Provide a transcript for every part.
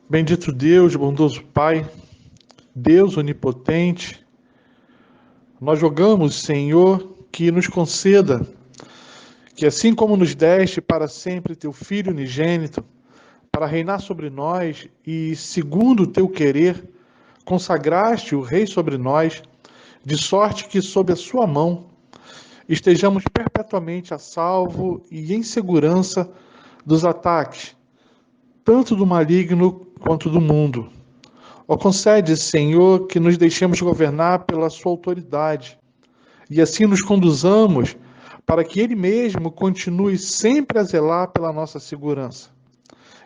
Bendito Deus, bondoso Pai, Deus onipotente, nós rogamos, Senhor, que nos conceda que, assim como nos deste para sempre teu Filho unigênito, para reinar sobre nós e, segundo o teu querer, consagraste o Rei sobre nós, de sorte que, sob a sua mão, estejamos perpetuamente a salvo e em segurança dos ataques, tanto do maligno quanto do mundo. Ó, concede, Senhor, que nos deixemos governar pela sua autoridade e assim nos conduzamos para que Ele mesmo continue sempre a zelar pela nossa segurança.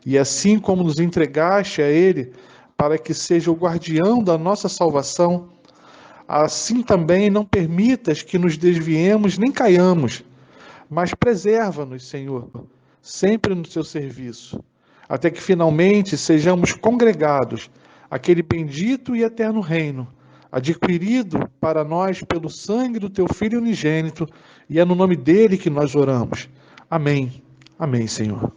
E assim como nos entregaste a Ele para que seja o guardião da nossa salvação, assim também não permitas que nos desviemos nem caiamos, mas preserva-nos, Senhor, sempre no seu serviço, até que finalmente sejamos congregados àquele bendito e eterno reino, adquirido para nós pelo sangue do teu Filho unigênito, e é no nome dele que nós oramos. Amém. Amém, Senhor.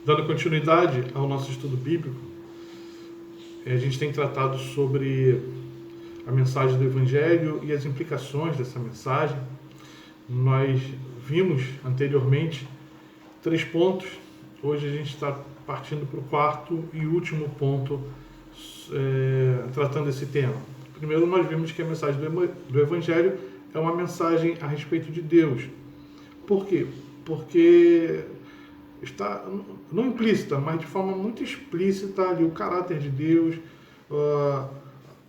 Dando continuidade ao nosso estudo bíblico, a gente tem tratado sobre a mensagem do Evangelho e as implicações dessa mensagem. Nós vimos anteriormente 3 pontos. Hoje a gente está partindo para o quarto e último ponto, tratando esse tema. Primeiro, nós vimos que a mensagem do Evangelho é uma mensagem a respeito de Deus. Por quê? Porque está, não implícita, mas de forma muito explícita ali o caráter de Deus,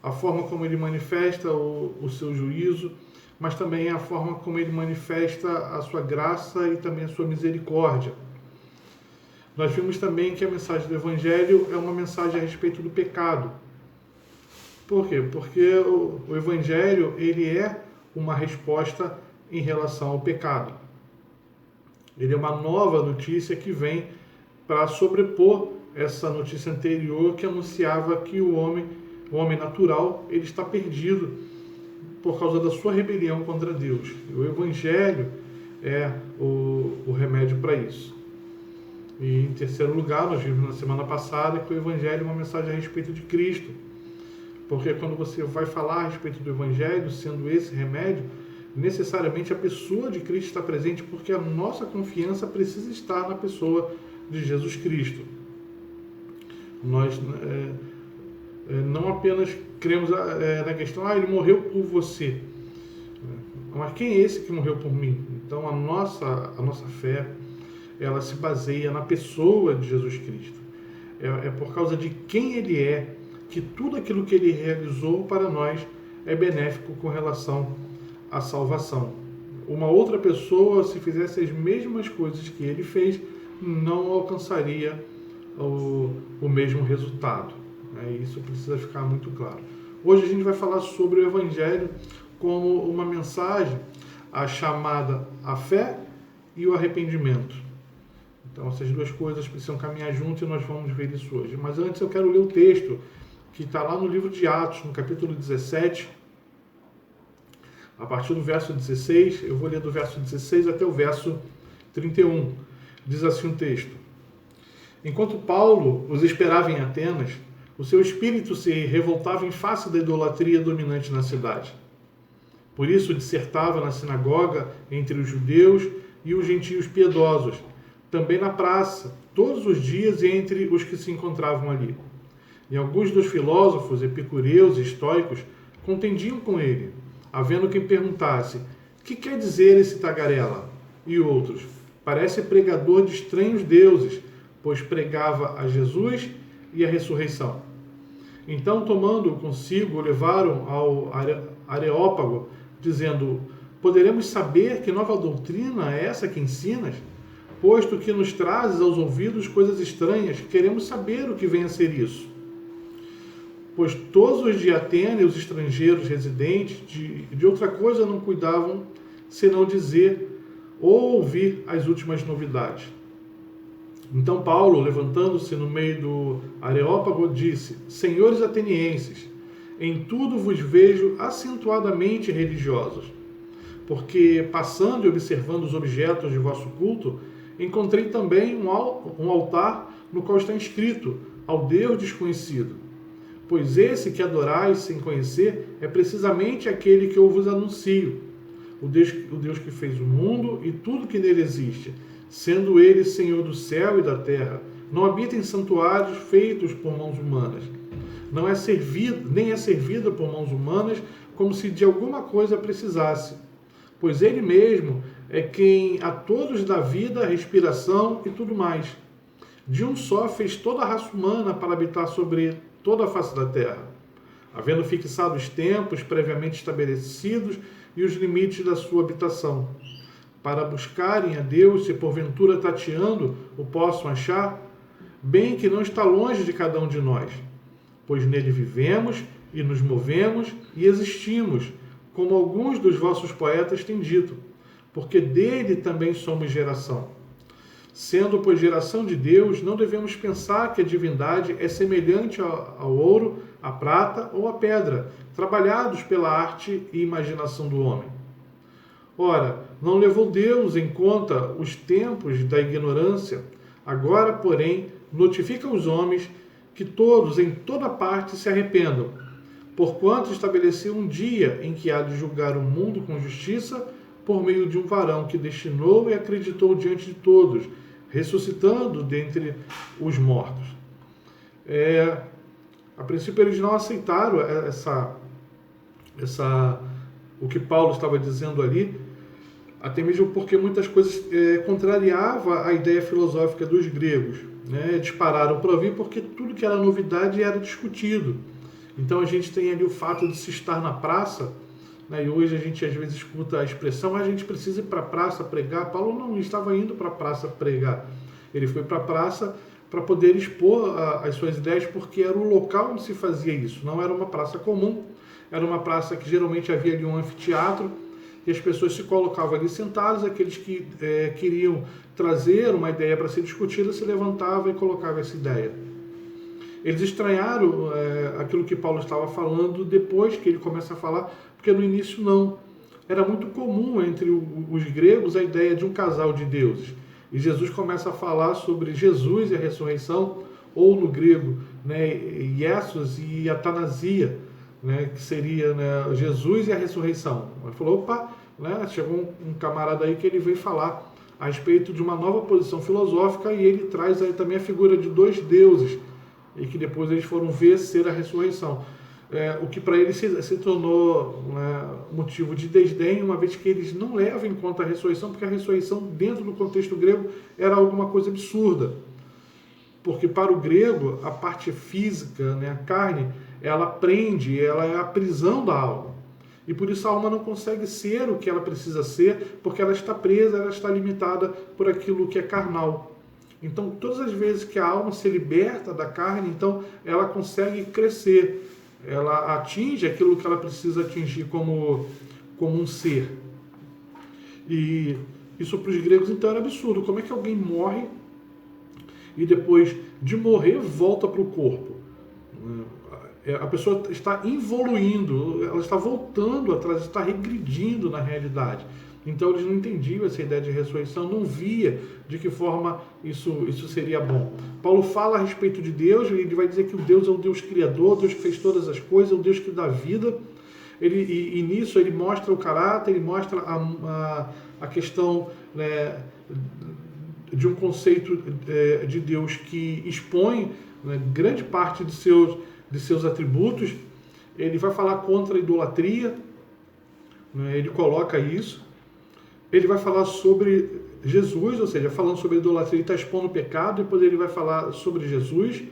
a forma como ele manifesta o seu juízo, mas também a forma como ele manifesta a sua graça e também a sua misericórdia. Nós vimos também que a mensagem do Evangelho é uma mensagem a respeito do pecado. Por quê? Porque o Evangelho ele é uma resposta em relação ao pecado. Ele é uma nova notícia que vem para sobrepor essa notícia anterior que anunciava que o homem natural, ele está perdido por causa da sua rebelião contra Deus. O Evangelho é o remédio para isso. E em terceiro lugar, nós vimos na semana passada que o Evangelho é uma mensagem a respeito de Cristo. Porque quando você vai falar a respeito do Evangelho, sendo esse remédio, necessariamente a pessoa de Cristo está presente, porque a nossa confiança precisa estar na pessoa de Jesus Cristo. Nós não apenas cremos na questão, ele morreu por você. Mas quem é esse que morreu por mim? Então a nossa fé, ela se baseia na pessoa de Jesus Cristo. É por causa de quem ele é que tudo aquilo que ele realizou para nós é benéfico com relação à salvação. Uma outra pessoa, se fizesse as mesmas coisas que ele fez, não alcançaria o mesmo resultado. Isso precisa ficar muito claro. Hoje a gente vai falar sobre o Evangelho como uma mensagem chamada a fé e o arrependimento. Então essas duas coisas precisam caminhar junto e nós vamos ver isso hoje. Mas antes eu quero ler o texto que está lá no livro de Atos, no capítulo 17, a partir do verso 16, eu vou ler do verso 16 até o verso 31. Diz assim o texto: Enquanto Paulo os esperava em Atenas, o seu espírito se revoltava em face da idolatria dominante na cidade. Por isso dissertava na sinagoga entre os judeus e os gentios piedosos, também na praça, todos os dias entre os que se encontravam ali. E alguns dos filósofos epicureus e estoicos contendiam com ele, havendo quem perguntasse: que quer dizer esse tagarela? E outros: parece pregador de estranhos deuses, pois pregava a Jesus e a ressurreição. Então, tomando-o consigo, o levaram ao Areópago, dizendo: poderemos saber que nova doutrina é essa que ensinas? Posto que nos trazes aos ouvidos coisas estranhas, queremos saber o que vem a ser isso. Pois todos os de Atenas, os estrangeiros residentes, de outra coisa não cuidavam, senão dizer ou ouvir as últimas novidades. Então Paulo, levantando-se no meio do Areópago, disse: Senhores atenienses, em tudo vos vejo acentuadamente religiosos, porque, passando e observando os objetos de vosso culto, encontrei também um altar no qual está escrito: ao Deus desconhecido. Pois esse que adorais sem conhecer é precisamente aquele que eu vos anuncio, o Deus que fez o mundo e tudo que nele existe, sendo ele Senhor do céu e da terra, não habita em santuários feitos por mãos humanas. Não é servido, nem é servido por mãos humanas, como se de alguma coisa precisasse, pois ele mesmo é quem a todos dá vida, respiração e tudo mais. De um só fez toda a raça humana para habitar sobre toda a face da terra, havendo fixado os tempos previamente estabelecidos e os limites da sua habitação, para buscarem a Deus, se porventura tateando o possam achar, bem que não está longe de cada um de nós, pois nele vivemos e nos movemos e existimos, como alguns dos vossos poetas têm dito, porque dele também somos geração. Sendo, pois, geração de Deus, não devemos pensar que a divindade é semelhante ao ouro, à prata ou à pedra, trabalhados pela arte e imaginação do homem. Ora, não levou Deus em conta os tempos da ignorância, Agora, porém, notifica aos homens que todos, em toda parte, se arrependam, porquanto estabeleceu um dia em que há de julgar o mundo com justiça, por meio de um varão que destinou e acreditou diante de todos, ressuscitando dentre os mortos. A princípio eles não aceitaram o que Paulo estava dizendo ali, até mesmo porque muitas coisas contrariava a ideia filosófica dos gregos. Né? Eles pararam para ouvir porque tudo que era novidade era discutido. Então a gente tem ali o fato de se estar na praça, né? E hoje a gente às vezes escuta a expressão: a gente precisa ir para a praça pregar. Paulo não estava indo para a praça pregar. Ele foi para a praça para poder expor as suas ideias, porque era o local onde se fazia isso. Não era uma praça comum, era uma praça que geralmente havia ali um anfiteatro, e as pessoas se colocavam ali sentadas, aqueles que queriam trazer uma ideia para ser discutida se levantavam e colocavam essa ideia. Eles estranharam aquilo que Paulo estava falando depois que ele começa a falar, porque no início não. Era muito comum entre os gregos a ideia de um casal de deuses. E Jesus começa a falar sobre Jesus e a ressurreição, ou no grego, né, Iesus e Atanasia, né, que seria, né, Jesus e a ressurreição. Ele falou, opa, né, chegou um camarada aí que ele veio falar a respeito de uma nova posição filosófica, e ele traz aí também a figura de dois deuses, e que depois eles foram ver ser a ressurreição. O que para eles se tornou, né, motivo de desdém, uma vez que eles não levam em conta a ressurreição, porque a ressurreição, dentro do contexto grego, era alguma coisa absurda. Porque para o grego, a parte física, né, a carne, ela prende, ela é a prisão da alma. E por isso a alma não consegue ser o que ela precisa ser, porque ela está presa, ela está limitada por aquilo que é carnal. Então, todas as vezes que a alma se liberta da carne, então ela consegue crescer. Ela atinge aquilo que ela precisa atingir como um ser. E isso para os gregos, então, era absurdo. Como é que alguém morre e depois de morrer volta para o corpo? A pessoa está evoluindo, ela está voltando atrás, está regredindo na realidade. Então eles não entendiam essa ideia de ressurreição, não via de que forma isso seria bom. Paulo fala a respeito de Deus, ele vai dizer que o Deus é o Deus criador, o Deus que fez todas as coisas, o Deus que dá vida. E nisso ele mostra o caráter, ele mostra a questão, né, de um conceito de Deus que expõe, né, grande parte de seus atributos. Ele vai falar contra a idolatria, né, ele coloca isso. Ele vai falar sobre Jesus, ou seja, falando sobre a idolatria, ele está expondo o pecado, depois ele vai falar sobre Jesus,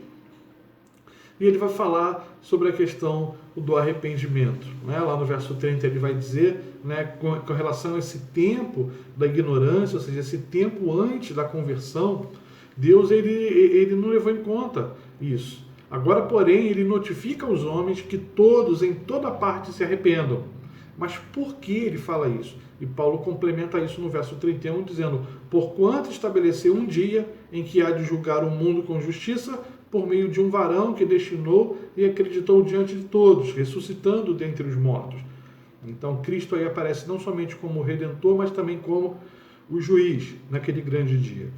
e ele vai falar sobre a questão do arrependimento. Né? Lá no verso 30 ele vai dizer, né, com relação a esse tempo da ignorância, ou seja, esse tempo antes da conversão, Deus ele não levou em conta isso. Agora, porém, ele notifica aos homens que todos, em toda parte, se arrependam. Mas por que ele fala isso? E Paulo complementa isso no verso 31, dizendo: porquanto estabeleceu um dia em que há de julgar o mundo com justiça, por meio de um varão que destinou e acreditou diante de todos, ressuscitando dentre os mortos. Então Cristo aí aparece não somente como o Redentor, mas também como o juiz naquele grande dia.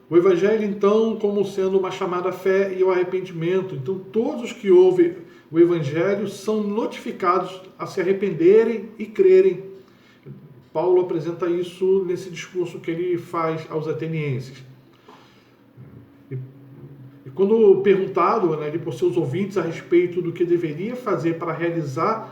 O Evangelho, então, como sendo uma chamada à fé e ao arrependimento. Então, todos os que ouvem o Evangelho são notificados a se arrependerem e crerem. Paulo apresenta isso nesse discurso que ele faz aos atenienses. E quando perguntado, né, por seus ouvintes a respeito do que deveria fazer para realizar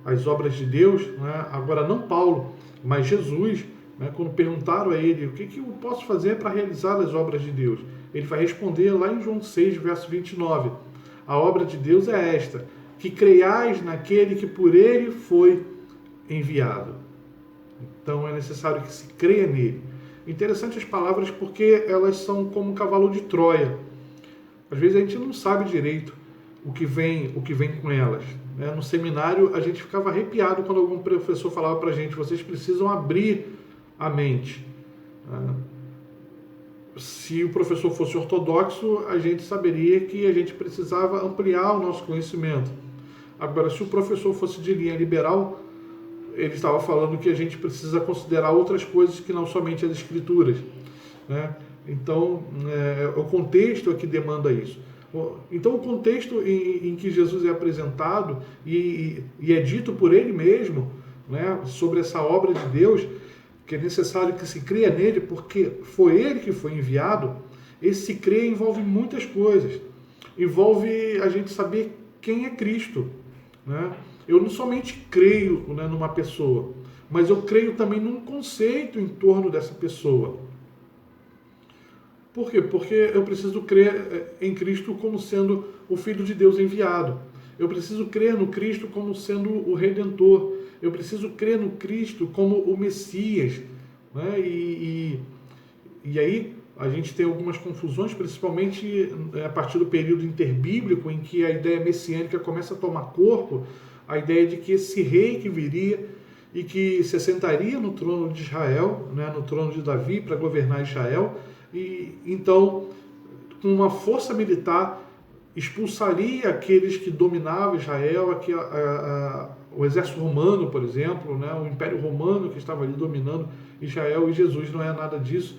as obras de Deus, né, agora não Paulo, mas Jesus, né, quando perguntaram a ele, o que eu posso fazer para realizar as obras de Deus? Ele vai responder lá em João 6, verso 29. A obra de Deus é esta, que creiais naquele que por ele foi enviado. Então é necessário que se creia nele. Interessante as palavras, porque elas são como um cavalo de Troia. Às vezes a gente não sabe direito o que vem com elas. Né? No seminário a gente ficava arrepiado quando algum professor falava para a gente: vocês precisam abrir a mente. Se o professor fosse ortodoxo, a gente saberia que a gente precisava ampliar o nosso conhecimento. Agora, se o professor fosse de linha liberal, ele estava falando que a gente precisa considerar outras coisas que não somente as Escrituras, né? Então, o contexto é que demanda isso. Então, o contexto em que Jesus é apresentado e é dito por ele mesmo, né, sobre essa obra de Deus, que é necessário que se creia nele, porque foi ele que foi enviado. Esse se crer envolve muitas coisas. Envolve a gente saber quem é Cristo, né? Eu não somente creio, né, numa pessoa, mas eu creio também num conceito em torno dessa pessoa. Por quê? Porque eu preciso crer em Cristo como sendo o Filho de Deus enviado. Eu preciso crer no Cristo como sendo o Redentor. Eu preciso crer no Cristo como o Messias, né? E aí a gente tem algumas confusões, principalmente a partir do período interbíblico, em que a ideia messiânica começa a tomar corpo, a ideia de que esse rei que viria e que se assentaria no trono de Israel, né, no trono de Davi, para governar Israel, e então, com uma força militar, expulsaria aqueles que dominavam Israel, o exército romano, por exemplo, né, o Império Romano que estava ali dominando Israel, e Jesus não é nada disso,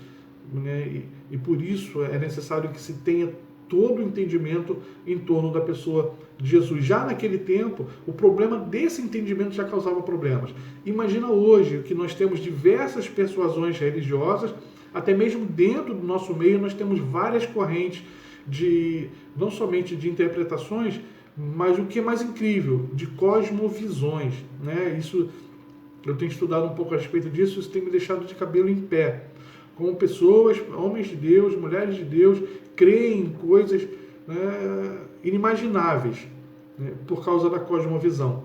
né, e por isso é necessário que se tenha todo o entendimento em torno da pessoa de Jesus. Já naquele tempo, o problema desse entendimento já causava problemas. Imagina hoje que nós temos diversas persuasões religiosas, até mesmo dentro do nosso meio nós temos várias correntes não somente de interpretações, mas o que é mais incrível, de cosmovisões, né? Isso, eu tenho estudado um pouco a respeito disso, isso tem me deixado de cabelo em pé. Como pessoas, homens de Deus, mulheres de Deus, creem em coisas, né, inimagináveis, né, por causa da cosmovisão.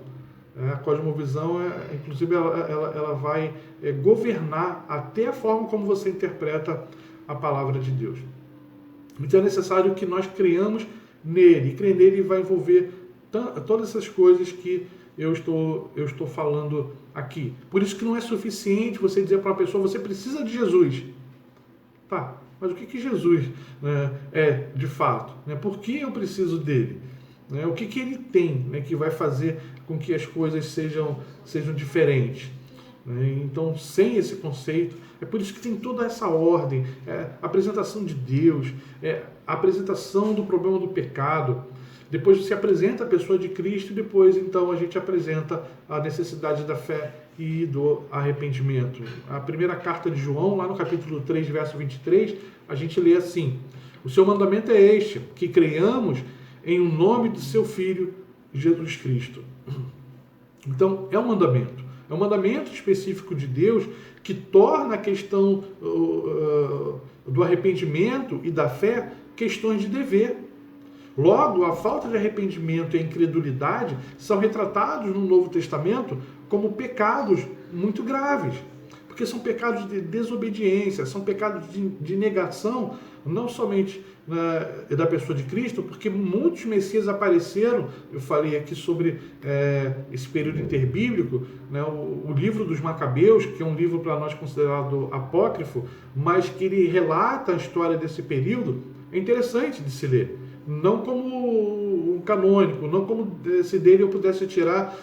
A cosmovisão, inclusive, ela vai governar até a forma como você interpreta a palavra de Deus. Então é necessário que nós creiamos nele. E crer nele vai envolver todas essas coisas que eu estou falando aqui. Por isso que não é suficiente você dizer para uma pessoa, você precisa de Jesus. Tá, mas o que Jesus, né, é de fato? Né? Por que eu preciso dele? Né? O que ele tem, né, que vai fazer com que as coisas sejam diferentes? Né? Então, sem esse conceito, é por isso que tem toda essa ordem, a apresentação de Deus, a apresentação do problema do pecado. Depois se apresenta a pessoa de Cristo e depois, então, a gente apresenta a necessidade da fé e do arrependimento. A primeira carta de João, lá no capítulo 3, verso 23, a gente lê assim: o seu mandamento é este, que creiamos em o nome do seu Filho, Jesus Cristo. Então, é um mandamento específico de Deus que torna a questão do arrependimento e da fé questões de dever. Logo, a falta de arrependimento e a incredulidade são retratados no Novo Testamento como pecados muito graves, porque são pecados de desobediência, são pecados de negação, não somente da pessoa de Cristo, porque muitos Messias apareceram. Eu falei aqui sobre esse período interbíblico, né, o livro dos Macabeus, que é um livro para nós considerado apócrifo, mas que ele relata a história desse período. É interessante de se ler. Não como um canônico, não como se dele eu pudesse tirar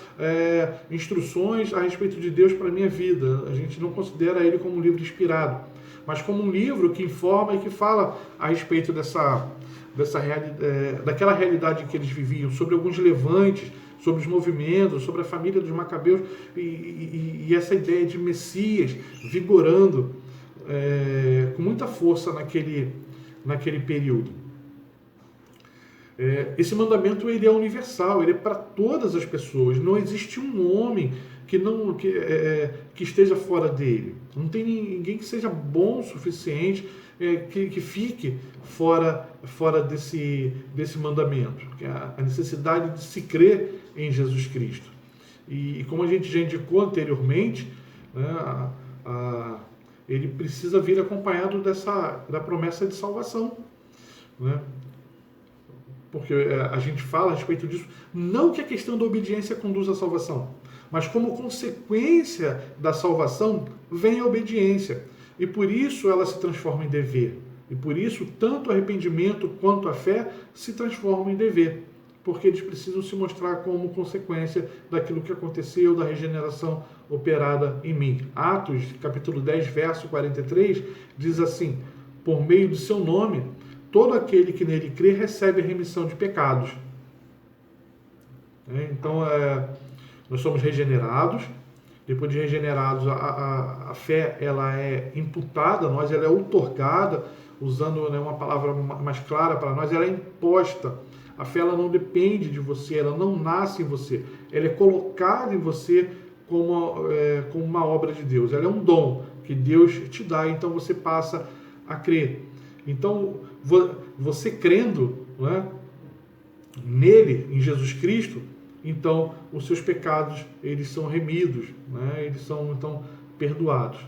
instruções a respeito de Deus para a minha vida. A gente não considera ele como um livro inspirado, mas como um livro que informa e que fala a respeito daquela realidade que eles viviam, sobre alguns levantes, sobre os movimentos, sobre a família dos Macabeus e essa ideia de Messias vigorando com muita força naquele período. Esse mandamento ele é universal, ele é para todas as pessoas. Não existe um homem que esteja fora dele. Não tem ninguém que seja bom o suficiente que fique fora desse mandamento. Que é a necessidade de se crer em Jesus Cristo. E como a gente já indicou anteriormente, né, ele precisa vir acompanhado da promessa de salvação, né? Porque a gente fala a respeito disso, não que a questão da obediência conduza à salvação, mas como consequência da salvação vem a obediência. E por isso ela se transforma em dever. E por isso tanto o arrependimento quanto a fé se transformam em dever. porque eles precisam se mostrar como consequência daquilo que aconteceu, da regeneração operada em mim. Atos, capítulo 10, verso 43, diz assim: por meio do seu nome, todo aquele que nele crê recebe a remissão de pecados. Então, nós somos regenerados. Depois de regenerados, a fé ela é imputada a nós, ela é outorgada, usando uma palavra mais clara para nós, ela é imposta. A fé ela não depende de você, ela não nasce em você, ela é colocada em você como uma obra de Deus. Ela é um dom que Deus te dá, então você passa a crer. Então, você crendo, nele, em Jesus Cristo, então os seus pecados eles são remidos, eles são então perdoados.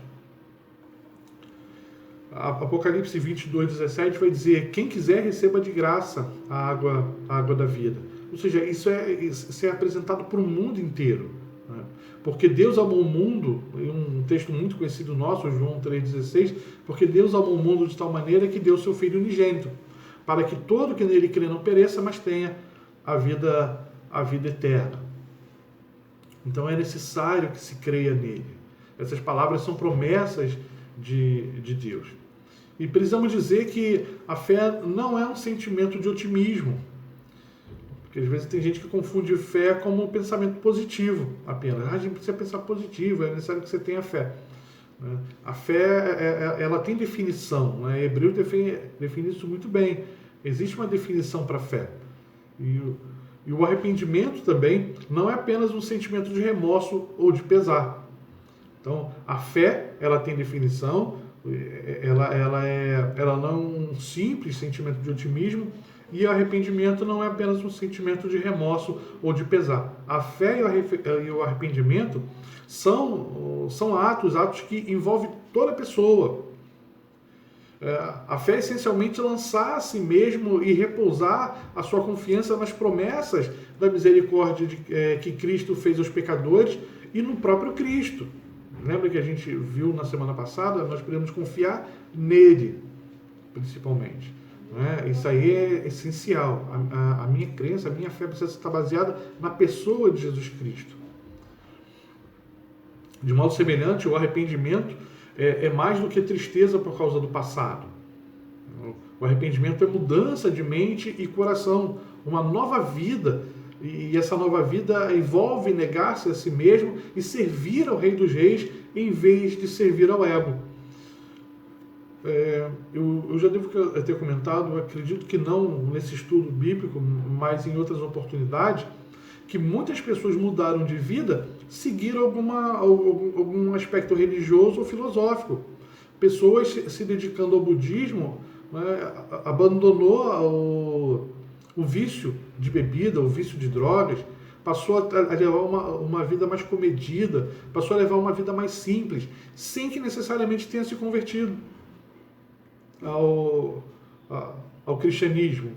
Apocalipse 22:17 vai dizer: quem quiser receba de graça a água da vida. Ou seja, isso é apresentado para o mundo inteiro, porque Deus amou o mundo, em um texto muito conhecido nosso, João 3,16, porque Deus amou o mundo de tal maneira que deu seu Filho unigênito, para que todo que nele crê não pereça, mas tenha a vida eterna. Então é necessário que se creia nele. Essas palavras são promessas de Deus. E precisamos dizer que a fé não é um sentimento de otimismo, porque às vezes tem gente que confunde fé como um pensamento positivo apenas. A gente precisa pensar positivo, é necessário que você tenha fé. A fé ela tem definição, Hebreus define isso muito bem. Existe uma definição para a fé. E o arrependimento também não é apenas um sentimento de remorso ou de pesar. Então, a fé, ela tem definição, ela não é um simples sentimento de otimismo, e o arrependimento não é apenas um sentimento de remorso ou de pesar. A fé e o arrependimento são atos que envolvem toda a pessoa. A fé é essencialmente lançar a si mesmo e repousar a sua confiança nas promessas da misericórdia que Cristo fez aos pecadores e no próprio Cristo. Lembra que a gente viu na semana passada? Nós podemos confiar nele, principalmente. Isso aí é essencial. A minha crença, a minha fé precisa estar baseada na pessoa de Jesus Cristo. De modo semelhante, o arrependimento é mais do que tristeza por causa do passado. O arrependimento é mudança de mente e coração, uma nova vida, e essa nova vida envolve negar-se a si mesmo e servir ao Rei dos Reis em vez de servir ao ego. Eu já devo ter comentado, eu acredito que não nesse estudo bíblico, mas em outras oportunidades, que muitas pessoas mudaram de vida, seguiram algum aspecto religioso ou filosófico. Pessoas se dedicando ao budismo, abandonou o vício de bebida, o vício de drogas, passou a levar uma vida mais comedida, passou a levar uma vida mais simples, sem que necessariamente tenha se convertido ao cristianismo.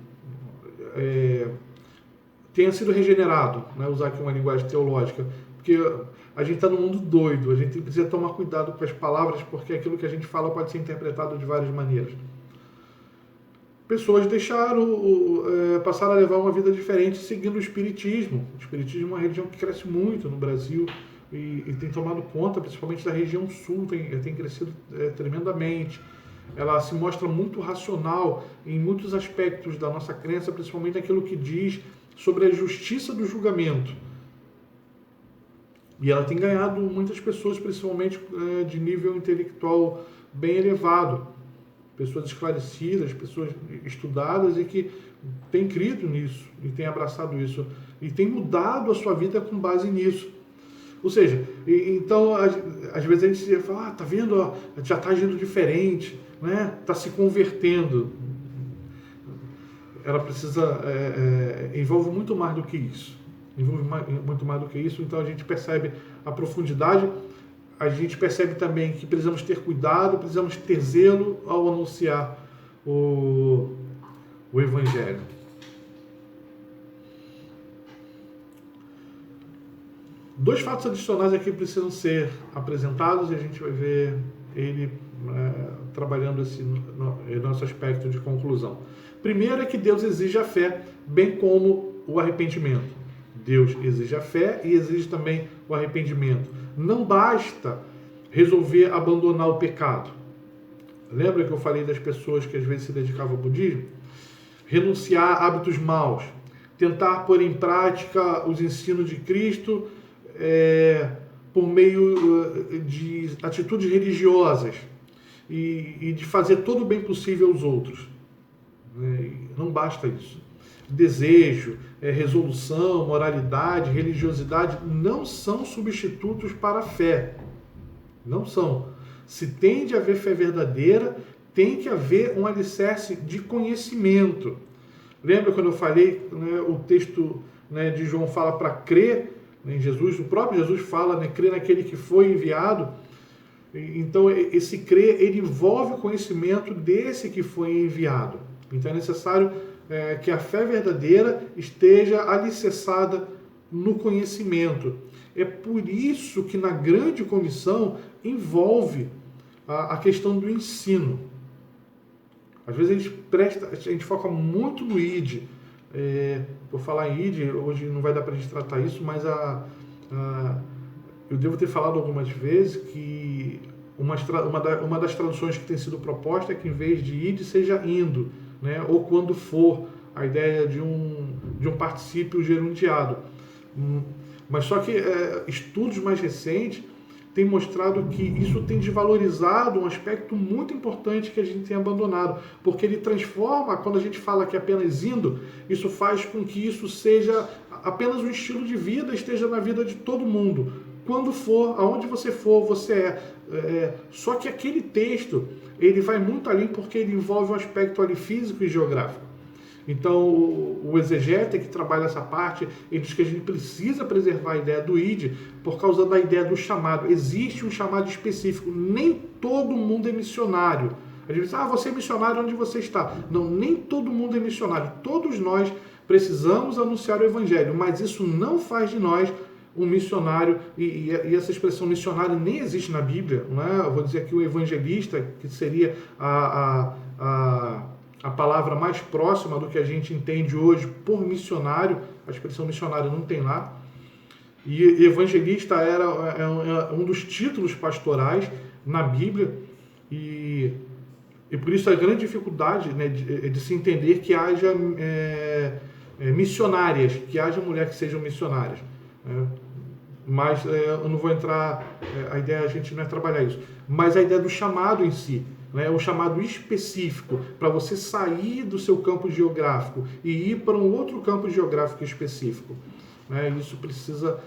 Tenha sido regenerado, usar aqui uma linguagem teológica, porque a gente está num mundo doido, a gente precisa tomar cuidado com as palavras, porque aquilo que a gente fala pode ser interpretado de várias maneiras. Pessoas passaram a levar uma vida diferente seguindo o Espiritismo. O Espiritismo é uma religião que cresce muito no Brasil e tem tomado conta, principalmente da região sul, tem crescido tremendamente. Ela se mostra muito racional em muitos aspectos da nossa crença, principalmente naquilo que diz sobre a justiça do julgamento. E ela tem ganhado muitas pessoas, principalmente de nível intelectual bem elevado. Pessoas esclarecidas, pessoas estudadas e que têm crido nisso, e têm abraçado isso, e têm mudado a sua vida com base nisso. Ou seja, então, às vezes a gente fala, tá vendo, já está agindo diferente, está se convertendo. Ela precisa, envolve muito mais do que isso. Muito mais do que isso, então a gente percebe a profundidade, a gente percebe também que precisamos ter cuidado, precisamos ter zelo ao anunciar o Evangelho. Dois fatos adicionais aqui precisam ser apresentados e a gente vai ver ele trabalhando no nosso aspecto de conclusão. Primeiro é que Deus exige a fé, bem como o arrependimento. Deus exige a fé e exige também o arrependimento. Não basta resolver abandonar o pecado. Lembra que eu falei das pessoas que às vezes se dedicavam ao budismo? Renunciar a hábitos maus, tentar pôr em prática os ensinos de Cristo por meio de atitudes religiosas e de fazer todo o bem possível aos outros. Não basta isso. Desejo, resolução, moralidade, religiosidade não são substitutos para a fé. Não são. Se tem de haver fé verdadeira, tem que haver um alicerce de conhecimento. Lembra quando eu falei, né, o texto, né, de João fala para crer em Jesus, o próprio Jesus fala, né, crer naquele que foi enviado. Então, esse crer, ele envolve o conhecimento desse que foi enviado. Então, é necessário que a fé verdadeira esteja alicerçada no conhecimento. É por isso que na grande comissão envolve a questão do ensino. Às vezes a gente foca muito no ID. Por falar em ID, hoje não vai dar para a gente tratar isso, mas eu devo ter falado algumas vezes que uma das traduções que tem sido proposta é que em vez de ID seja indo, né? Ou quando for, a ideia de um particípio gerundiado. Mas só que estudos mais recentes têm mostrado que isso tem desvalorizado um aspecto muito importante que a gente tem abandonado, porque ele transforma, quando a gente fala que é apenas indo, isso faz com que isso seja apenas um estilo de vida, esteja na vida de todo mundo. Quando for, aonde você for, você é. Só que aquele texto, ele vai muito além porque ele envolve um aspecto ali físico e geográfico. Então, o exegeta que trabalha essa parte, ele diz que a gente precisa preservar a ideia do ID por causa da ideia do chamado. Existe um chamado específico. Nem todo mundo é missionário. A gente diz, você é missionário onde você está. Não, nem todo mundo é missionário. Todos nós precisamos anunciar o evangelho, mas isso não faz de nós um missionário, e essa expressão missionário nem existe na Bíblia, não é? Eu vou dizer aqui o evangelista, que seria a palavra mais próxima do que a gente entende hoje por missionário. A expressão missionário não tem lá. E evangelista é um dos títulos pastorais na Bíblia, e por isso a grande dificuldade, né, de se entender que haja missionárias, que haja mulheres que sejam missionárias. Mas eu não vou entrar, a ideia a gente não é trabalhar isso, mas a ideia do chamado em si, né, o chamado específico, para você sair do seu campo geográfico e ir para um outro campo geográfico específico. Isso precisa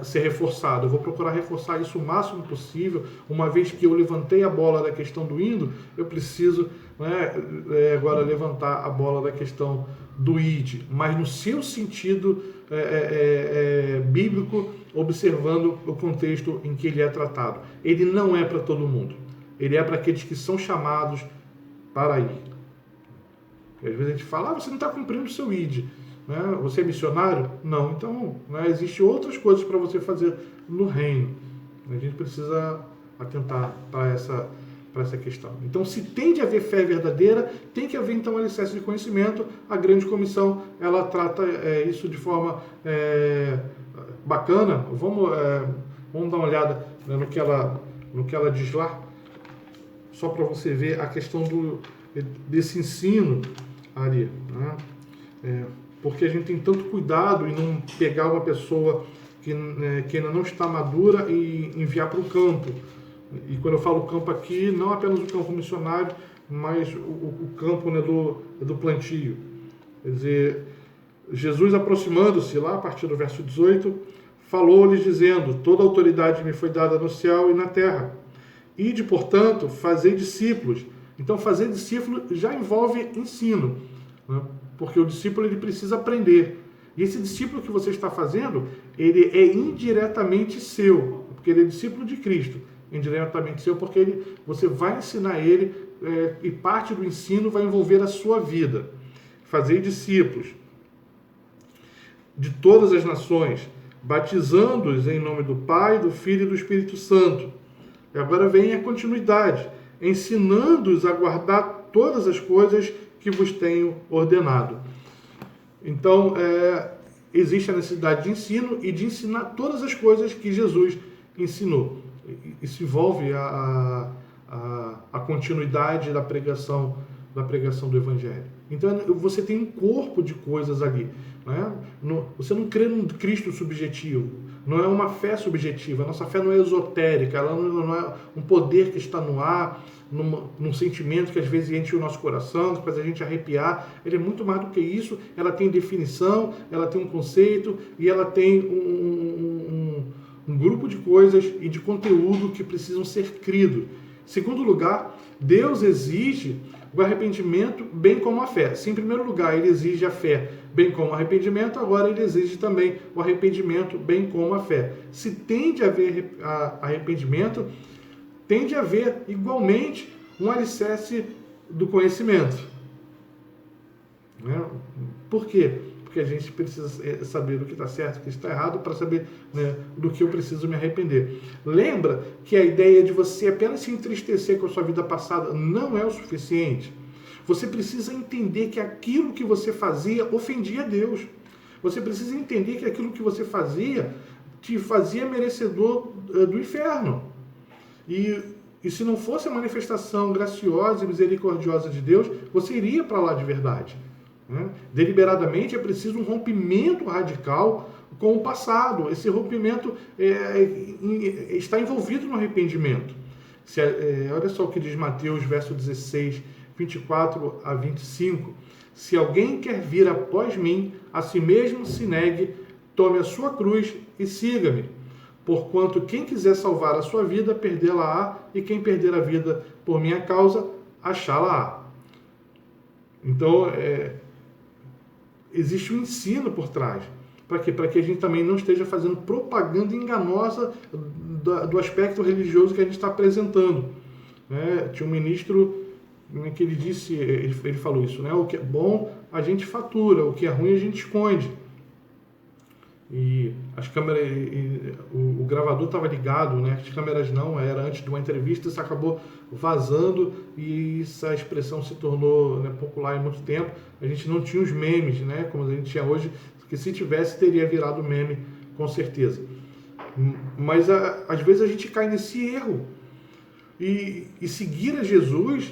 ser reforçado. Eu vou procurar reforçar isso o máximo possível. Uma vez que eu levantei a bola da questão do indo, eu preciso agora levantar a bola da questão do id, mas no seu sentido bíblico, observando o contexto em que ele é tratado. Ele não é para todo mundo. Ele é para aqueles que são chamados para ir. E às vezes a gente fala, você não está cumprindo o seu id. Você é missionário? Não. Então, existem outras coisas para você fazer no reino. A gente precisa atentar para essa questão. Então, se tem de haver fé verdadeira, tem que haver, então, um alicerce de conhecimento. A grande comissão, ela trata isso de forma bacana. Vamos dar uma olhada, né, no que ela diz lá, só para você ver a questão desse ensino ali, né? Porque a gente tem tanto cuidado em não pegar uma pessoa que ainda não está madura e enviar para o campo. E quando eu falo campo aqui, não apenas o campo missionário, mas o campo, né, do plantio. Quer dizer, Jesus, aproximando-se lá, a partir do verso 18, falou-lhes dizendo, toda autoridade me foi dada no céu e na terra. Ide, portanto, fazei discípulos. Então, fazer discípulo já envolve ensino, né? Porque o discípulo ele precisa aprender. E esse discípulo que você está fazendo, ele é indiretamente seu, porque ele é discípulo de Cristo. Indiretamente seu, porque você vai ensinar ele, e parte do ensino vai envolver a sua vida. Fazer discípulos de todas as nações, batizando-os em nome do Pai, do Filho e do Espírito Santo. E agora vem a continuidade, ensinando-os a guardar todas as coisas que vos tenho ordenado. Então, existe a necessidade de ensino e de ensinar todas as coisas que Jesus ensinou. Isso envolve a continuidade da pregação do Evangelho. Então, você tem um corpo de coisas ali. Né? Você não crê num Cristo subjetivo. Não é uma fé subjetiva. A nossa fé não é esotérica. Ela não é um poder que está no ar, num sentimento que às vezes enche o nosso coração, que faz a gente arrepiar. Ele é muito mais do que isso. Ela tem definição, ela tem um conceito e ela tem um grupo de coisas e de conteúdo que precisam ser crido. Segundo lugar, Deus exige o arrependimento bem como a fé. Se em primeiro lugar ele exige a fé bem como o arrependimento, agora ele exige também o arrependimento bem como a fé. Se tende a haver arrependimento, tende a haver igualmente um alicerce do conhecimento. Né? Por quê? Porque a gente precisa saber do que está certo e do que está errado para saber, né, do que eu preciso me arrepender. Lembra que a ideia de você apenas se entristecer com a sua vida passada não é o suficiente. Você precisa entender que aquilo que você fazia ofendia a Deus. Você precisa entender que aquilo que você fazia te fazia merecedor do inferno. E se não fosse a manifestação graciosa e misericordiosa de Deus, você iria para lá de verdade. Né? Deliberadamente é preciso um rompimento radical com o passado. Esse rompimento está envolvido no arrependimento. Olha só o que diz Mateus, verso 16, 24 a 25. Se alguém quer vir após mim, a si mesmo se negue, tome a sua cruz e siga-me. Porquanto quem quiser salvar a sua vida, perdê-la-á, e quem perder a vida por minha causa, achá-la-á. Então, existe um ensino por trás. Para quê? Para que a gente também não esteja fazendo propaganda enganosa do aspecto religioso que a gente está apresentando. Tinha um ministro que ele disse, ele falou isso, né? O que é bom a gente fatura, o que é ruim a gente esconde. E as câmeras, o gravador estava ligado, né? As câmeras não, era antes de uma entrevista, isso acabou vazando e essa expressão se tornou, né, popular em muito tempo. A gente não tinha os memes, né, como a gente tinha hoje, que se tivesse teria virado meme, com certeza. Mas às vezes a gente cai nesse erro. E seguir a Jesus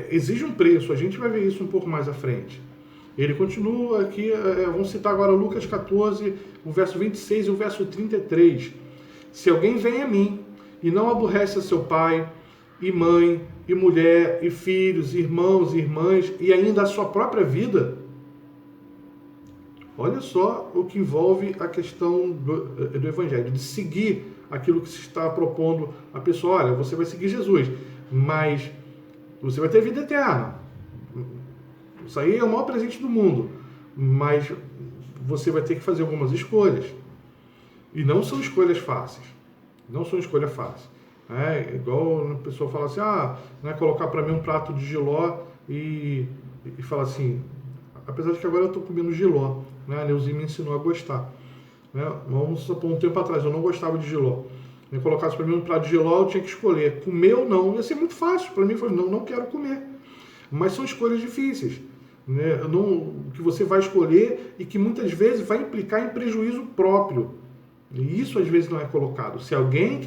exige um preço, a gente vai ver isso um pouco mais à frente. Ele continua aqui, vamos citar agora Lucas 14, o verso 26 e o verso 33. Se alguém vem a mim e não aborrece a seu pai, e mãe, e mulher, e filhos, irmãos e irmãs, e ainda a sua própria vida, olha só o que envolve a questão do Evangelho, de seguir aquilo que se está propondo a pessoa. Olha, você vai seguir Jesus, mas você vai ter vida eterna. Isso aí é o maior presente do mundo, mas você vai ter que fazer algumas escolhas. E não são escolhas fáceis. Não são escolhas fáceis. Igual a pessoa fala assim, colocar para mim um prato de jiló e falar assim, apesar de que agora eu estou comendo jiló, né? A Neuzinha me ensinou a gostar. Né? Vamos supor, um tempo atrás eu não gostava de jiló. Me colocasse para mim um prato de jiló, eu tinha que escolher comer ou não. Ia ser muito fácil. Para mim foi, não quero comer. Mas são escolhas difíceis. Né? Que você vai escolher e que muitas vezes vai implicar em prejuízo próprio. E isso às vezes não é colocado. Se alguém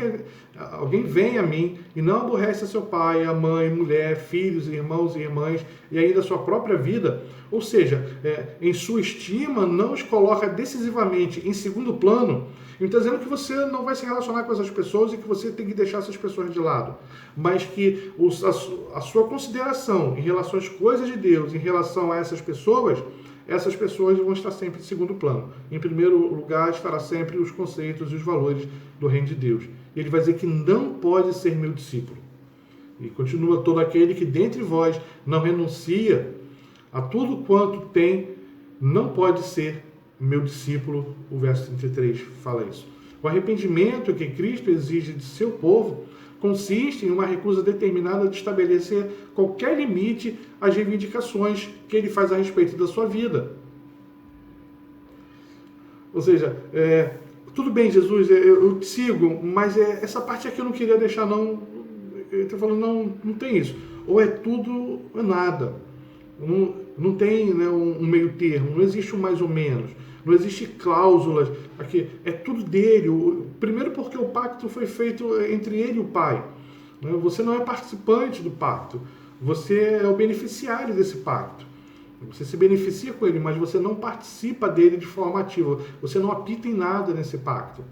vem a mim e não aborrece a seu pai, a mãe, mulher, filhos, irmãos e irmãs e ainda a sua própria vida, ou seja, em sua estima não os coloca decisivamente em segundo plano, então dizendo que você não vai se relacionar com essas pessoas e que você tem que deixar essas pessoas de lado, mas que a sua consideração em relação às coisas de Deus, em relação a essas pessoas vão estar sempre em segundo plano. Em primeiro lugar estará sempre os conceitos e os valores do reino de Deus. E ele vai dizer que não pode ser meu discípulo. E continua, todo aquele que dentre vós não renuncia a tudo quanto tem, não pode ser meu discípulo. O verso 33 fala isso. O arrependimento que Cristo exige de seu povo consiste em uma recusa determinada de estabelecer qualquer limite às reivindicações que ele faz a respeito da sua vida. Ou seja, tudo bem, Jesus, eu te sigo, mas essa parte aqui eu não queria deixar, não. Ele está falando, não tem isso. Ou é tudo ou é nada. Não tem, né, um meio termo, não existe um mais ou menos, não existe cláusulas, aqui é tudo dele. Primeiro porque o pacto foi feito entre ele e o Pai. Né? Você não é participante do pacto, você é o beneficiário desse pacto. Você se beneficia com ele, mas você não participa dele de forma ativa, você não apita em nada nesse pacto.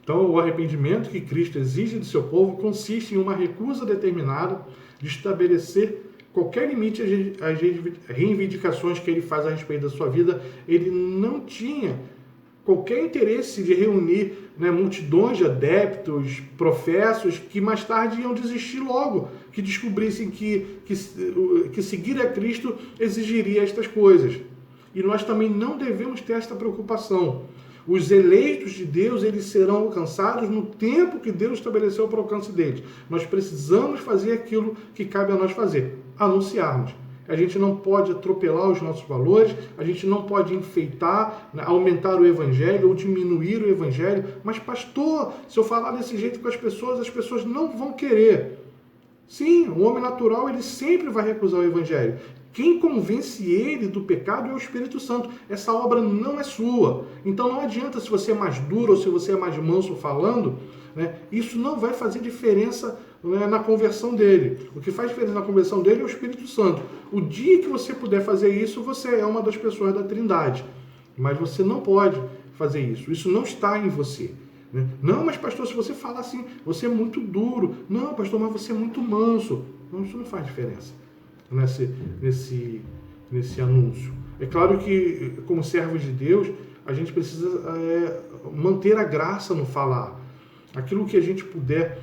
Então, o arrependimento que Cristo exige de seu povo consiste em uma recusa determinada de estabelecer qualquer limite às reivindicações que ele faz a respeito da sua vida. Ele não tinha qualquer interesse de reunir, né, multidões de adeptos, professos, que mais tarde iam desistir logo, que descobrissem que seguir a Cristo exigiria estas coisas. E nós também não devemos ter esta preocupação. Os eleitos de Deus, eles serão alcançados no tempo que Deus estabeleceu para o alcance deles. Nós precisamos fazer aquilo que cabe a nós fazer, anunciarmos. A gente não pode atropelar os nossos valores, a gente não pode enfeitar, aumentar o evangelho ou diminuir o evangelho. Mas, pastor, se eu falar desse jeito com as pessoas não vão querer. Sim, o homem natural, ele sempre vai recusar o evangelho. Quem convence ele do pecado é o Espírito Santo. Essa obra não é sua. Então não adianta se você é mais duro ou se você é mais manso falando, né? Isso não vai fazer diferença, né, na conversão dele. O que faz diferença na conversão dele é o Espírito Santo. O dia que você puder fazer isso, você é uma das pessoas da Trindade. Mas você não pode fazer isso. Isso não está em você. Né? Não, mas pastor, se você falar assim, você é muito duro. Não, pastor, mas você é muito manso. Não, isso não faz diferença nesse anúncio. É claro que, como servos de Deus, a gente precisa manter a graça no falar. Aquilo que a gente puder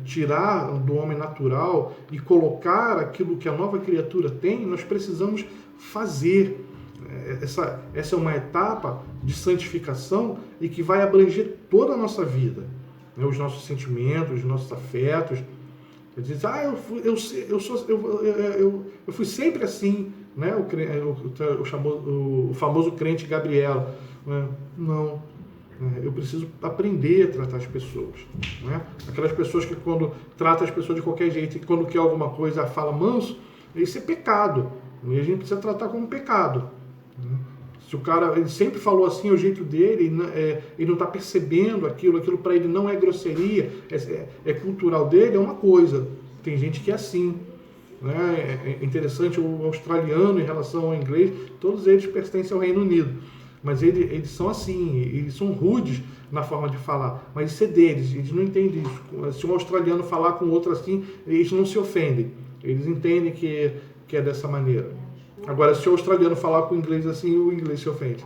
tirar do homem natural e colocar aquilo que a nova criatura tem, nós precisamos fazer. Essa é uma etapa de santificação e que vai abranger toda a nossa vida, né? Os nossos sentimentos, os nossos afetos. Ele diz, eu fui sempre assim, né? O famoso crente Gabriel. Não, eu preciso aprender a tratar as pessoas. Né? Aquelas pessoas que quando trata as pessoas de qualquer jeito e quando quer alguma coisa fala manso, isso é pecado. E a gente precisa tratar como pecado. Né? Se o cara ele sempre falou assim, o jeito dele, ele não está percebendo aquilo para ele não é grosseria, é cultural dele, é uma coisa. Tem gente que é assim. Né? É interessante, o australiano em relação ao inglês, todos eles pertencem ao Reino Unido. Mas eles são assim, eles são rudes na forma de falar. Mas isso é deles, eles não entendem isso. Se um australiano falar com outro assim, eles não se ofendem. Eles entendem que é dessa maneira. Agora, se o australiano falar com o inglês assim, o inglês se ofende.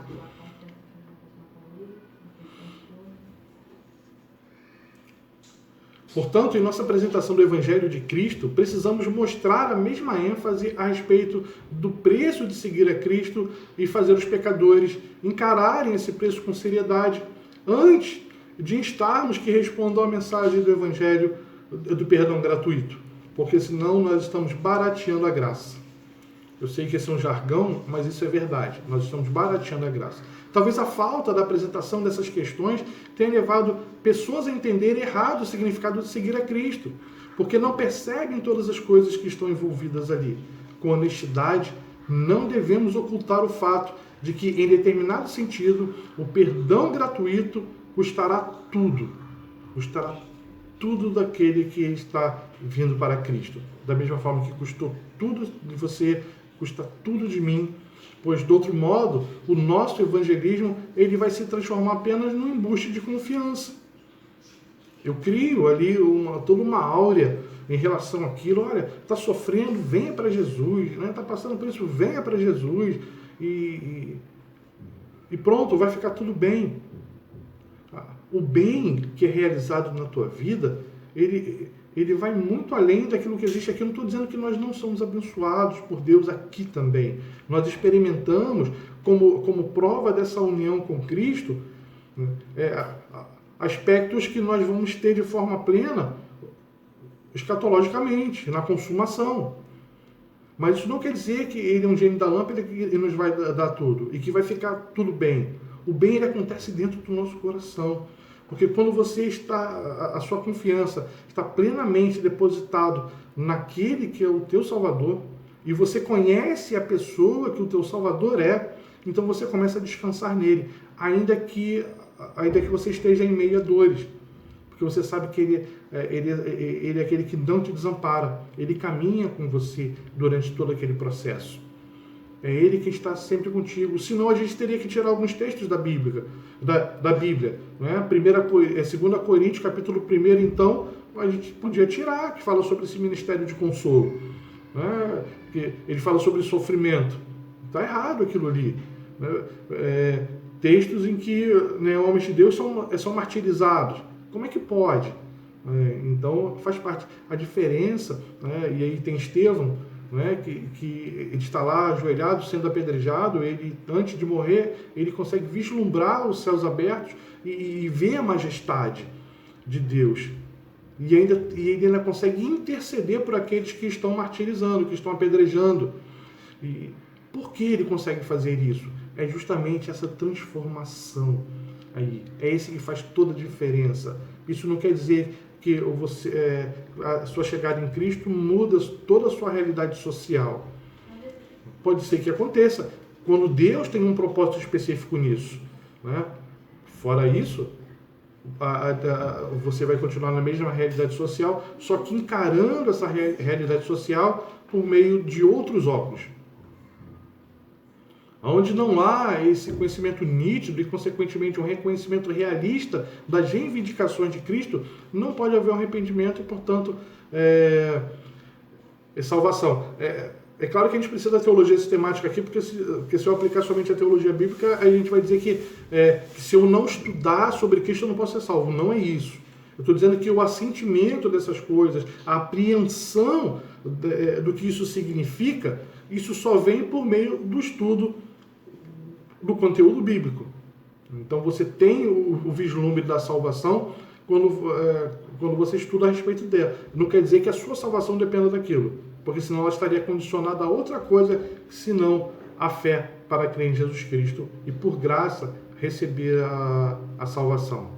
Portanto, em nossa apresentação do Evangelho de Cristo, precisamos mostrar a mesma ênfase a respeito do preço de seguir a Cristo e fazer os pecadores encararem esse preço com seriedade, antes de instarmos que respondam à mensagem do Evangelho do perdão gratuito, porque senão nós estamos barateando a graça. Eu sei que esse é um jargão, mas isso é verdade. Nós estamos barateando a graça. Talvez a falta da apresentação dessas questões tenha levado pessoas a entenderem errado o significado de seguir a Cristo, porque não percebem todas as coisas que estão envolvidas ali. Com honestidade, não devemos ocultar o fato de que, em determinado sentido, o perdão gratuito custará tudo. Custará tudo daquele que está vindo para Cristo. Da mesma forma que custou tudo de você, custa tudo de mim, pois, de outro modo, o nosso evangelismo ele vai se transformar apenas num embuste de confiança. Eu crio ali toda uma áurea em relação àquilo. Olha, está sofrendo, venha para Jesus. Está passando por isso, venha para Jesus. E pronto, vai ficar tudo bem. O bem que é realizado na tua vida, ele vai muito além daquilo que existe aqui. Eu não estou dizendo que nós não somos abençoados por Deus aqui também. Nós experimentamos, como prova dessa união com Cristo, aspectos que nós vamos ter de forma plena, escatologicamente, na consumação. Mas isso não quer dizer que ele é um gênio da lâmpada e nos vai dar tudo, e que vai ficar tudo bem. O bem ele acontece dentro do nosso coração. Porque quando você a sua confiança está plenamente depositado naquele que é o teu Salvador, e você conhece a pessoa que o teu Salvador é, então você começa a descansar nele, ainda que você esteja em meio a dores. Porque você sabe que ele é aquele que não te desampara, ele caminha com você durante todo aquele processo. É Ele que está sempre contigo. Senão a gente teria que tirar alguns textos da Bíblia. Né? 2 Coríntios, capítulo 1, então, a gente podia tirar, que fala sobre esse ministério de consolo. Né? Que ele fala sobre sofrimento. Está errado aquilo ali. Né? Textos em que, né, homens de Deus são martirizados. Como é que pode? Então, faz parte. A diferença, né? E aí tem Estevão, né, que ele está lá ajoelhado, sendo apedrejado, ele, antes de morrer, ele consegue vislumbrar os céus abertos e ver a majestade de Deus. E ele ainda consegue interceder por aqueles que estão martirizando, que estão apedrejando. E por que ele consegue fazer isso? É justamente essa transformação aí. É esse que faz toda a diferença. Isso não quer dizer que a sua chegada em Cristo muda toda a sua realidade social. Pode ser que aconteça, quando Deus tem um propósito específico nisso. Né? Fora isso, você vai continuar na mesma realidade social, só que encarando essa realidade social por meio de outros óculos. Onde não há esse conhecimento nítido e, consequentemente, um reconhecimento realista das reivindicações de Cristo, não pode haver um arrependimento e, portanto, salvação. É claro que a gente precisa da teologia sistemática aqui, porque se eu aplicar somente a teologia bíblica, a gente vai dizer que se eu não estudar sobre Cristo, eu não posso ser salvo. Não é isso. Eu estou dizendo que o assentimento dessas coisas, a apreensão do que isso significa, isso só vem por meio do estudo do conteúdo bíblico. Então você tem o vislumbre da salvação quando você estuda a respeito dela. Não quer dizer que a sua salvação dependa daquilo, porque senão ela estaria condicionada a outra coisa, senão a fé para crer em Jesus Cristo e, por graça, receber a salvação.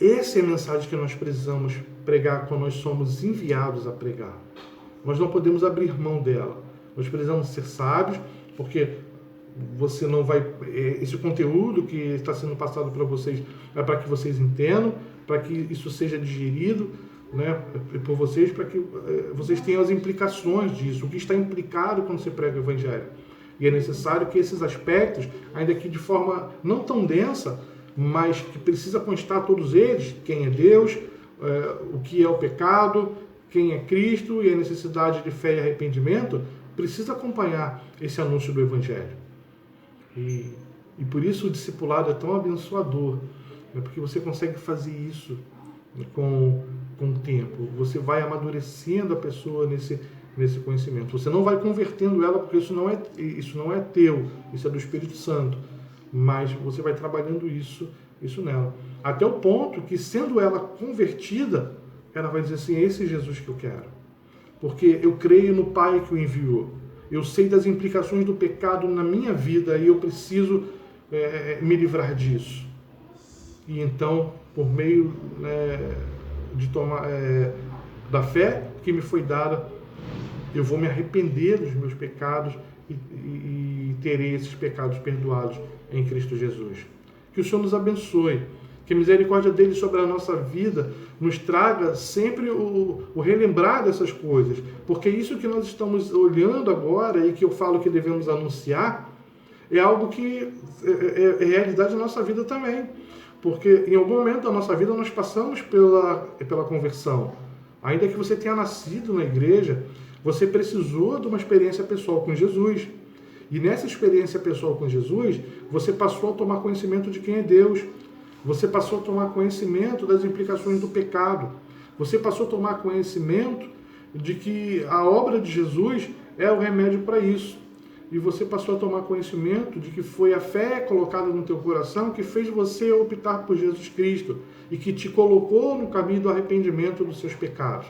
Essa é a mensagem que nós precisamos pregar quando nós somos enviados a pregar. Nós não podemos abrir mão dela. Nós precisamos ser sábios, porque você não vai... Esse conteúdo que está sendo passado para vocês é para que vocês entendam, para que isso seja digerido, né, por vocês, para que vocês tenham as implicações disso, o que está implicado quando se prega o Evangelho. E é necessário que esses aspectos, ainda que de forma não tão densa, mas que precisa constar todos eles, quem é Deus, o que é o pecado, quem é Cristo e a necessidade de fé e arrependimento, precisa acompanhar esse anúncio do Evangelho. E por isso o discipulado é tão abençoador, né? Porque você consegue fazer isso com o tempo. Você vai amadurecendo a pessoa nesse conhecimento. Você não vai convertendo ela, porque isso não é teu, isso é do Espírito Santo. Mas você vai trabalhando isso nela. Até o ponto que, sendo ela convertida, ela vai dizer assim: é esse Jesus que eu quero. Porque eu creio no Pai que o enviou. Eu sei das implicações do pecado na minha vida e eu preciso me livrar disso. E então, por meio da fé que me foi dada, eu vou me arrepender dos meus pecados e terei esses pecados perdoados em Cristo Jesus. Que o Senhor nos abençoe. Que a misericórdia dele sobre a nossa vida nos traga sempre o relembrar dessas coisas. Porque isso que nós estamos olhando agora e que eu falo que devemos anunciar é algo que é realidade da nossa vida também. Porque em algum momento da nossa vida nós passamos pela conversão. Ainda que você tenha nascido na igreja, você precisou de uma experiência pessoal com Jesus. E nessa experiência pessoal com Jesus, você passou a tomar conhecimento de quem é Deus. Você passou a tomar conhecimento das implicações do pecado. Você passou a tomar conhecimento de que a obra de Jesus é o remédio para isso. E você passou a tomar conhecimento de que foi a fé colocada no teu coração que fez você optar por Jesus Cristo e que te colocou no caminho do arrependimento dos seus pecados,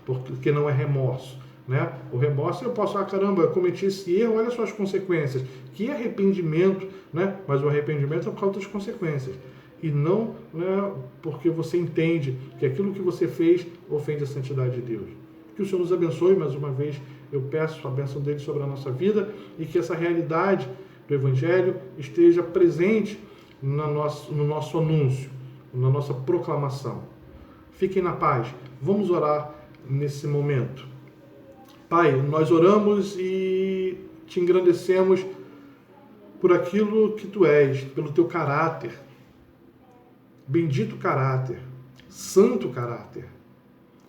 porque não é remorso. Né? O remorso, eu posso, caramba, eu cometi esse erro, olha só as consequências. Que arrependimento, né? Mas o arrependimento é por causa das consequências. e não, né, porque você entende que aquilo que você fez ofende a santidade de Deus. Que o Senhor nos abençoe mais uma vez. Eu peço a bênção dele sobre a nossa vida e que essa realidade do Evangelho esteja presente no nosso anúncio, na nossa proclamação. Fiquem na paz. Vamos orar nesse momento. Pai, nós oramos e te engrandecemos por aquilo que tu és, pelo teu caráter, bendito caráter, santo caráter.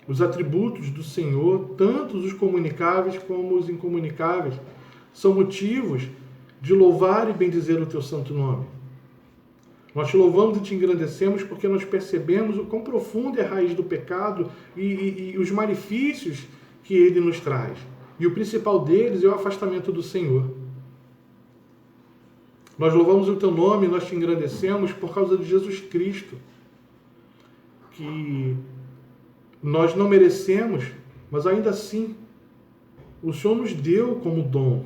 Os atributos do Senhor, tanto os comunicáveis como os incomunicáveis, são motivos de louvar e bendizer o teu santo nome. Nós te louvamos e te engrandecemos porque nós percebemos o quão profunda é a raiz do pecado e os malefícios que ele nos traz. E o principal deles é o afastamento do Senhor. Nós louvamos o teu nome e nós te engrandecemos por causa de Jesus Cristo, que nós não merecemos, mas ainda assim o Senhor nos deu como dom.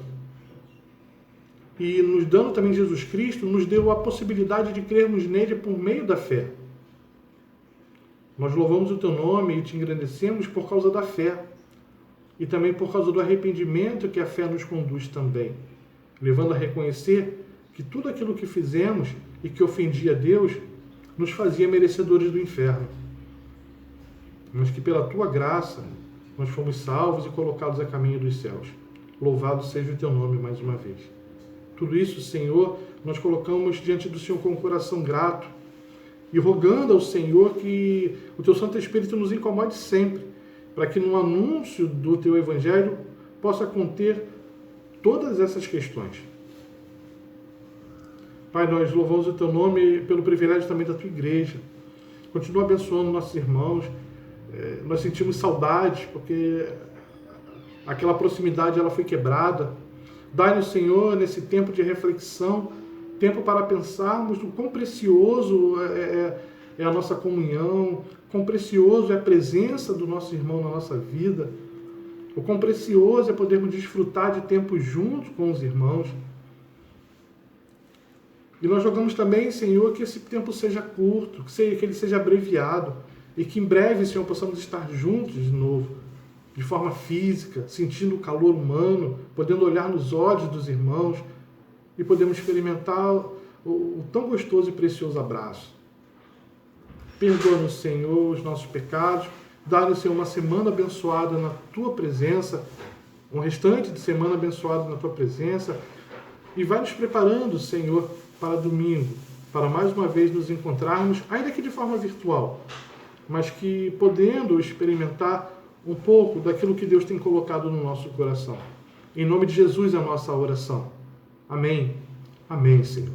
E nos dando também Jesus Cristo, nos deu a possibilidade de crermos nele por meio da fé. Nós louvamos o teu nome e te engrandecemos por causa da fé. E também por causa do arrependimento que a fé nos conduz também, levando a reconhecer que tudo aquilo que fizemos e que ofendia a Deus nos fazia merecedores do inferno. Mas que pela tua graça nós fomos salvos e colocados a caminho dos céus. Louvado seja o teu nome mais uma vez. Tudo isso, Senhor, nós colocamos diante do Senhor com o coração grato e rogando ao Senhor que o teu Santo Espírito nos incomode sempre, para que no anúncio do teu Evangelho possa conter todas essas questões. Pai, nós louvamos o teu nome pelo privilégio também da tua igreja. Continua abençoando nossos irmãos. Nós sentimos saudades, porque aquela proximidade ela foi quebrada. Dai-nos, Senhor, nesse tempo de reflexão, tempo para pensarmos o quão precioso é a nossa comunhão, quão precioso é a presença do nosso irmão na nossa vida, o quão precioso é podermos desfrutar de tempo juntos com os irmãos. E nós rogamos também, Senhor, que esse tempo seja curto, que ele seja abreviado, e que em breve, Senhor, possamos estar juntos de novo, de forma física, sentindo o calor humano, podendo olhar nos olhos dos irmãos e podemos experimentar o tão gostoso e precioso abraço. Perdoa-nos, Senhor, os nossos pecados, dá-nos, Senhor, uma semana abençoada na Tua presença, um restante de semana abençoado na Tua presença, e vai nos preparando, Senhor, para domingo, para mais uma vez nos encontrarmos, ainda que de forma virtual, mas que podendo experimentar um pouco daquilo que Deus tem colocado no nosso coração. Em nome de Jesus é a nossa oração. Amém. Amém, Senhor.